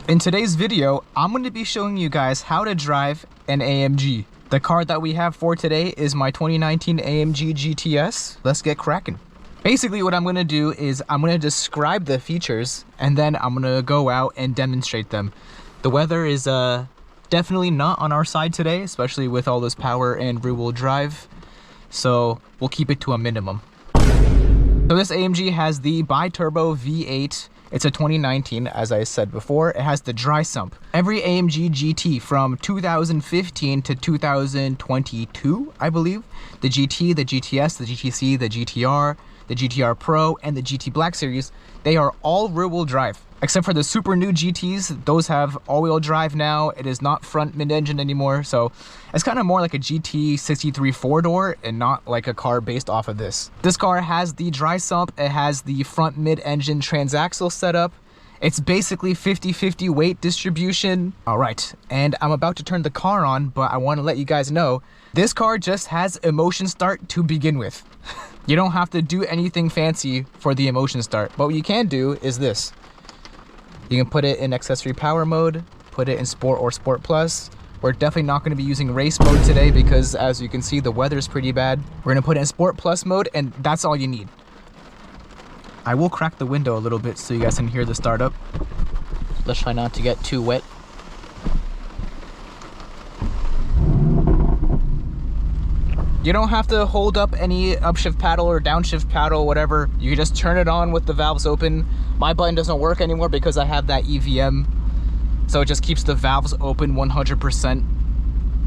In today's video, I'm going to be showing you guys how to drive an AMG. The car that we have for today is my 2019 AMG GTS. Let's get cracking. Basically, what I'm going to do is I'm going to describe the features and then I'm going to go out and demonstrate them. The weather is definitely not on our side today, especially with all this power and rear-wheel drive. So we'll keep it to a minimum. So this AMG has the bi-turbo V8. It's a 2019, as I said before. It has the dry sump. Every AMG GT from 2015 to 2022, I believe, the GT, the GTS, the GTC, the GTR, the GTR Pro, and the GT Black Series, they are all rear-wheel drive. Except for the super new GTs, those have all-wheel drive now. It is not front mid-engine anymore, so it's kind of more like a GT63 four-door and not like a car based off of this. This car has the dry sump. It has the front mid-engine transaxle setup. It's basically 50-50 weight distribution. All right, and I'm about to turn the car on, but I want to let you guys know, this car just has emotion start to begin with. You don't have to do anything fancy for the emotion start, but what you can do is this. You can put it in accessory power mode, put it in sport or sport plus. We're definitely not going to be using race mode today because, as you can see, the weather's pretty bad. We're going to put it in sport plus mode, and that's all you need. I will crack the window a little bit so you guys can hear the startup. Let's try not to get too wet. You don't have to hold up any upshift paddle or downshift paddle, whatever. You can just turn it on with the valves open. My button doesn't work anymore because I have that EVM. So it just keeps the valves open 100%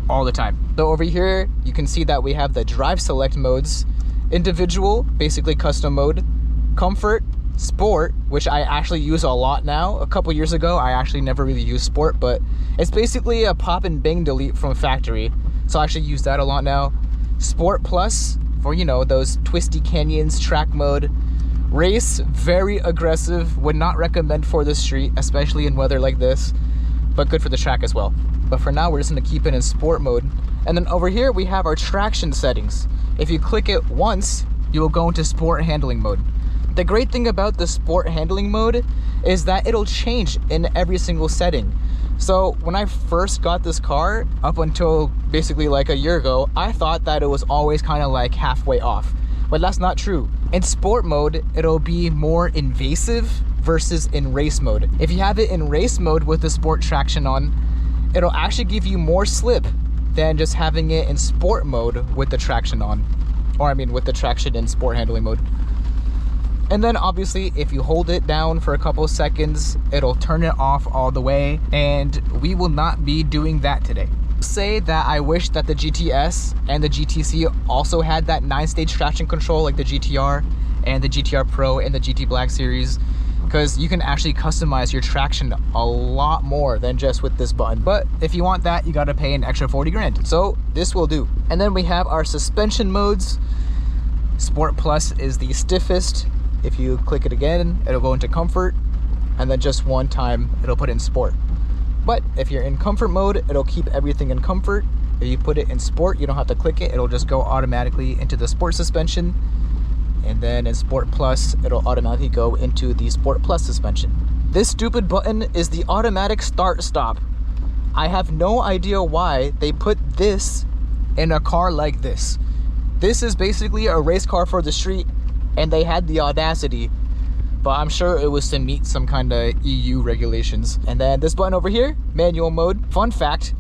all the time. So over here, you can see that we have the drive select modes. Individual, basically custom mode. Comfort, sport, which I actually use a lot now. A couple years ago, I actually never really used sport, but it's basically a pop and bang delete from factory. So I actually use that a lot now. Sport plus for, you know, those twisty canyons, track mode. Race, very aggressive, would not recommend for the street, especially in weather like this, but good for the track as well. But for now, we're just gonna keep it in sport mode. And then over here, we have our traction settings. If you click it once, you will go into sport handling mode. The great thing about the sport handling mode is that it'll change in every single setting. So when I first got this car, up until basically like a year ago, I thought that it was always kind of like halfway off, but that's not true. In sport mode, it'll be more invasive versus in race mode. If you have it in race mode with the sport traction on, it'll actually give you more slip than just having it in sport mode with the traction on, or I mean with the traction in sport handling mode. And then obviously, if you hold it down for a couple of seconds, it'll turn it off all the way, and we will not be doing that today. Say that I wish that the GTS and the GTC also had that 9-stage traction control like the GTR and the GTR Pro and the GT Black Series, because you can actually customize your traction a lot more than just with this button. But if you want that, you gotta pay an extra 40 grand. So this will do. And then we have our suspension modes. Sport Plus is the stiffest. If you click it again, it'll go into comfort, and then just one time it'll put it in sport. But if you're in comfort mode, it'll keep everything in comfort. If you put it in sport, you don't have to click it. It'll just go automatically into the sport suspension. And then in sport plus, it'll automatically go into the sport plus suspension. This stupid button is the automatic start stop. I have no idea why they put this in a car like this. This is basically a race car for the street, and they had the audacity, but I'm sure it was to meet some kind of EU regulations. And then this button over here, manual mode. Fun fact,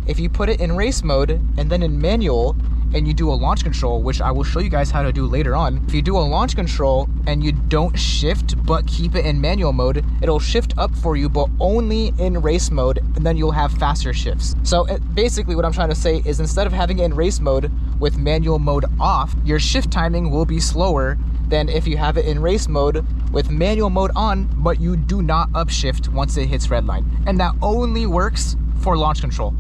if you put it in race mode and then in manual and you do a launch control, which I will show you guys how to do later on. If you do a launch control and you don't shift but keep it in manual mode, it'll shift up for you, but only in race mode, and then you'll have faster shifts. So basically what I'm trying to say is, instead of having it in race mode with manual mode off, your shift timing will be slower than if you have it in race mode with manual mode on, but you do not upshift once it hits red line. And that only works for launch control.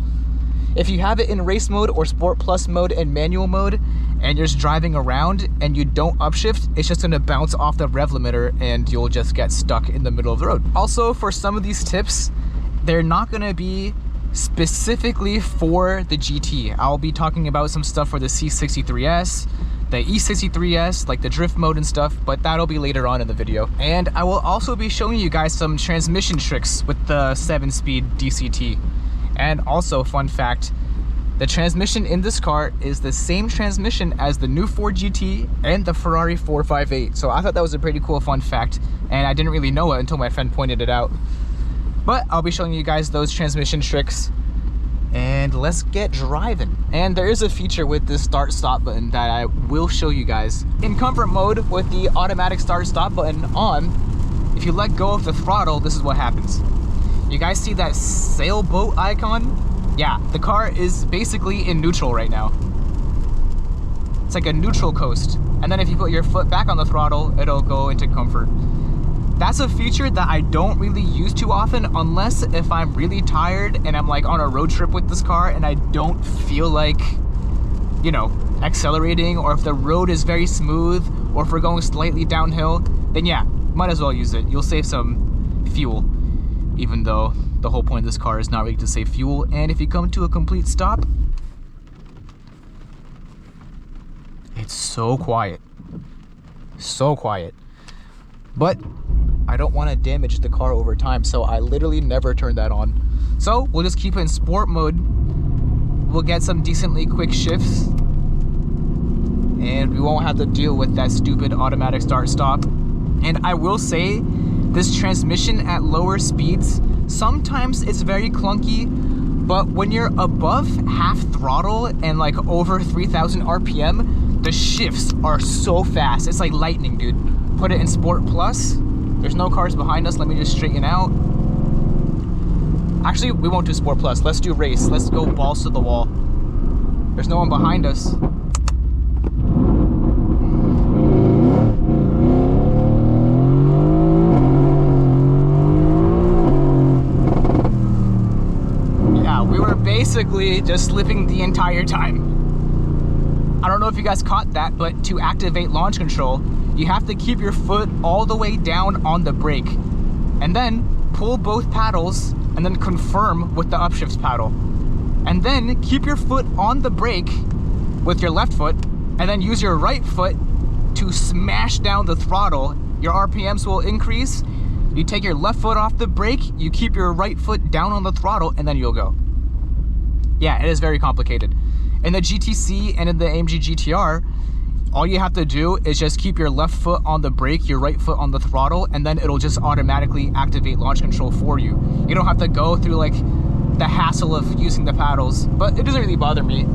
If you have it in race mode or sport plus mode and manual mode, and you're just driving around and you don't upshift, it's just gonna bounce off the rev limiter and you'll just get stuck in the middle of the road. Also, for some of these tips, they're not gonna be specifically for the GT. I'll be talking about some stuff for the C63S, the E63S, like the drift mode and stuff, but that'll be later on in the video. And I will also be showing you guys some transmission tricks with the 7-speed DCT. And also, fun fact, the transmission in this car is the same transmission as the new Ford GT and the Ferrari 458. So I thought that was a pretty cool fun fact, and I didn't really know it until my friend pointed it out. But I'll be showing you guys those transmission tricks, and let's get driving. And there is a feature with this start stop button that I will show you guys. In comfort mode with the automatic start stop button on, if you let go of the throttle, this is what happens. You guys see that sailboat icon? Yeah, the car is basically in neutral right now. It's like a neutral coast. And then if you put your foot back on the throttle, it'll go into comfort. That's a feature that I don't really use too often, unless if I'm really tired and I'm like on a road trip with this car and I don't feel like, you know, accelerating, or if the road is very smooth, or if we're going slightly downhill, then yeah, might as well use it. You'll save some fuel, even though the whole point of this car is not really to save fuel. And if you come to a complete stop, it's so quiet. So quiet. But I don't want to damage the car over time, so I literally never turn that on. So we'll just keep it in sport mode. We'll get some decently quick shifts, and we won't have to deal with that stupid automatic start stop. And I will say, this transmission at lower speeds, sometimes it's very clunky, but when you're above half throttle and like over 3,000 RPM, the shifts are so fast. It's like lightning, dude. Put it in Sport Plus. There's no cars behind us. Let me just straighten out. Actually, we won't do Sport Plus. Let's do Race. Let's go balls to the wall. There's no one behind us. Yeah, we were basically just slipping the entire time. I don't know if you guys caught that, but to activate launch control, you have to keep your foot all the way down on the brake, and then pull both paddles, and then confirm with the upshift paddle. And then keep your foot on the brake with your left foot, and then use your right foot to smash down the throttle. Your RPMs will increase. You take your left foot off the brake, you keep your right foot down on the throttle, and then you'll go. Yeah, it is very complicated. In the GTC and in the AMG GTR, all you have to do is just keep your left foot on the brake, your right foot on the throttle, and then it'll just automatically activate launch control for you. You don't have to go through like the hassle of using the paddles, but it doesn't really bother me.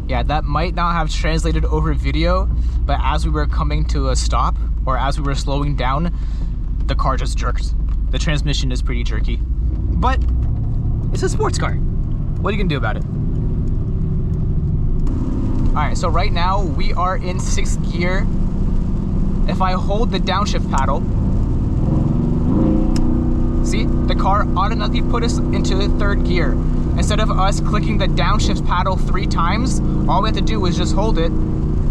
Yeah, that might not have translated over video, but as we were coming to a stop, or as we were slowing down, the car just jerked. The transmission is pretty jerky, but it's a sports car. What are you gonna do about it? All right, so right now we are in 6th gear. If I hold the downshift paddle, see, the car automatically put us into the 3rd gear. Instead of us clicking the downshift paddle 3 times, all we have to do is just hold it,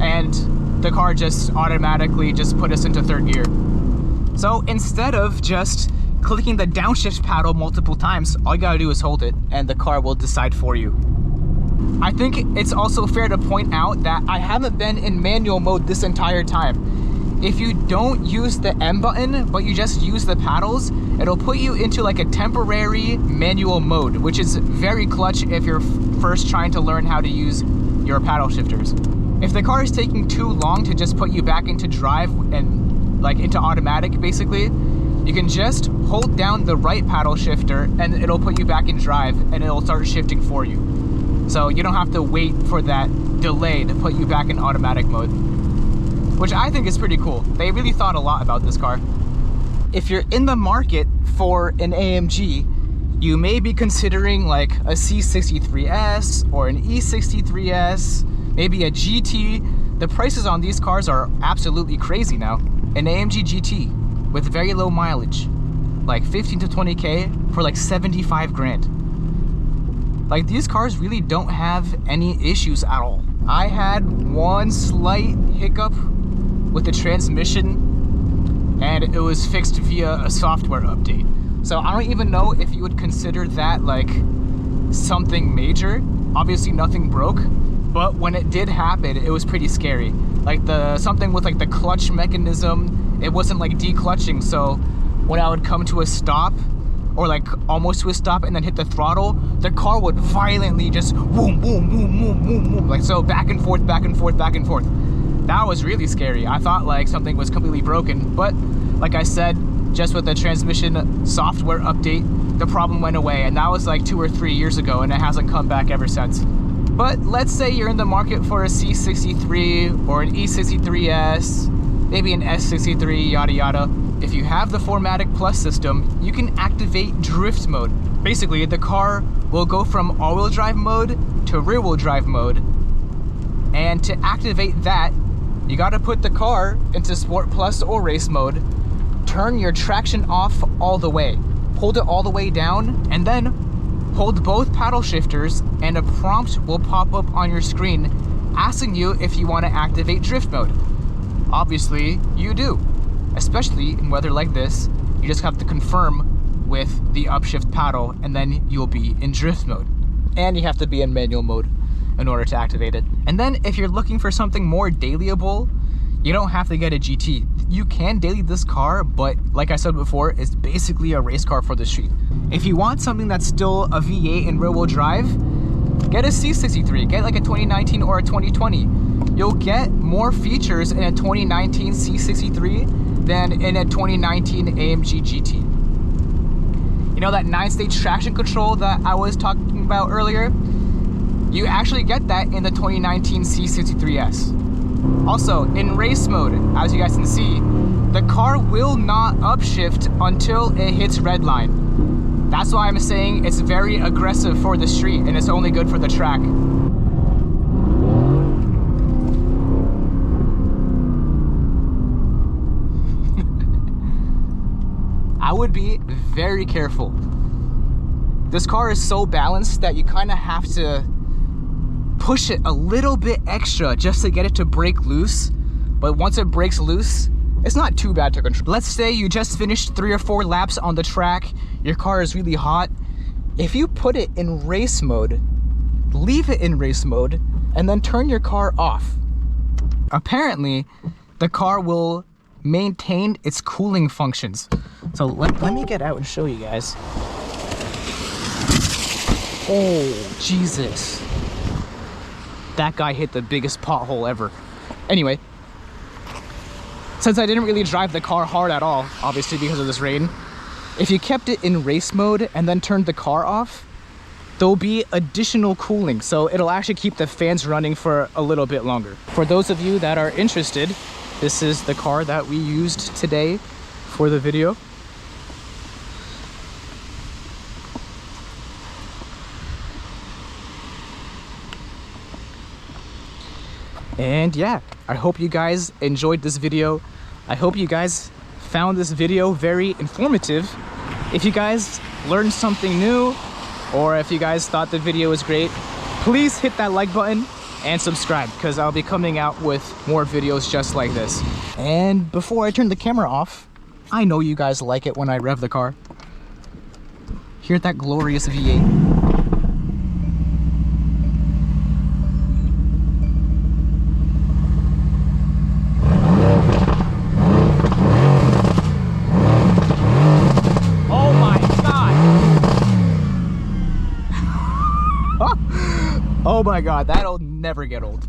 and the car just automatically just put us into 3rd gear. So instead of just clicking the downshift paddle multiple times, all you gotta do is hold it, and the car will decide for you. I think it's also fair to point out that I haven't been in manual mode this entire time. If you don't use the M button, but you just use the paddles, it'll put you into like a temporary manual mode, which is very clutch if you're first trying to learn how to use your paddle shifters. If the car is taking too long to just put you back into drive and like into automatic basically, you can just hold down the right paddle shifter and it'll put you back in drive, and it'll start shifting for you. So you don't have to wait for that delay to put you back in automatic mode, which I think is pretty cool. They really thought a lot about this car. If you're in the market for an AMG, you may be considering like a C63S or an E63S, maybe a GT. The prices on these cars are absolutely crazy now. An AMG GT with very low mileage, like 15 to 20K for like 75 grand. Like, these cars really don't have any issues at all. I had one slight hiccup with the transmission and it was fixed via a software update. So I don't even know if you would consider that like something major. Obviously nothing broke, but when it did happen, it was pretty scary. Like something with like the clutch mechanism, it wasn't like declutching, so when I would come to a stop, or like almost to a stop and then hit the throttle, the car would violently just boom, boom, boom, boom, boom, boom, like so, back and forth, back and forth, back and forth. That was really scary. I thought like something was completely broken, but like I said, just with the transmission software update, the problem went away, and that was like 2 or 3 years ago, and it hasn't come back ever since. But let's say you're in the market for a C63 or an E63S, maybe an S63, yada yada. If you have the 4MATIC Plus system, you can activate drift mode. Basically, the car will go from all-wheel drive mode to rear-wheel drive mode. And to activate that, you gotta put the car into Sport Plus or race mode, turn your traction off all the way, hold it all the way down, and then hold both paddle shifters, and a prompt will pop up on your screen asking you if you want to activate drift mode. Obviously, you do. Especially in weather like this, you just have to confirm with the upshift paddle, and then you'll be in drift mode. And you have to be in manual mode in order to activate it. And then if you're looking for something more dailyable, you don't have to get a GT. You can daily this car, but like I said before, it's basically a race car for the street. If you want something that's still a V8 and rear-wheel drive, get a C63, get like a 2019 or a 2020. You'll get more features in a 2019 C63 than in a 2019 AMG GT. You know that 9-stage traction control that I was talking about earlier? You actually get that in the 2019 C63S. Also, in race mode, as you guys can see, the car will not upshift until it hits red line. That's why I'm saying it's very aggressive for the street, and it's only good for the track. I would be very careful. This car is so balanced that you kind of have to push it a little bit extra just to get it to break loose. But once it breaks loose, it's not too bad to control. Let's say you just finished 3 or 4 laps on the track, your car is really hot. If you put it in race mode, leave it in race mode, and then turn your car off, apparently the car will maintain its cooling functions. So let me get out and show you guys. Oh, Jesus. That guy hit the biggest pothole ever. Anyway, since I didn't really drive the car hard at all, obviously because of this rain, if you kept it in race mode and then turned the car off, there'll be additional cooling, so it'll actually keep the fans running for a little bit longer. For those of you that are interested, this is the car that we used today for the video. And yeah, I hope you guys enjoyed this video. I hope you guys found this video very informative. If you guys learned something new, or if you guys thought the video was great, please hit that like button and subscribe, because I'll be coming out with more videos just like this. And before I turn the camera off, I know you guys like it when I rev the car. Hear that glorious V8. Oh my God, that'll never get old.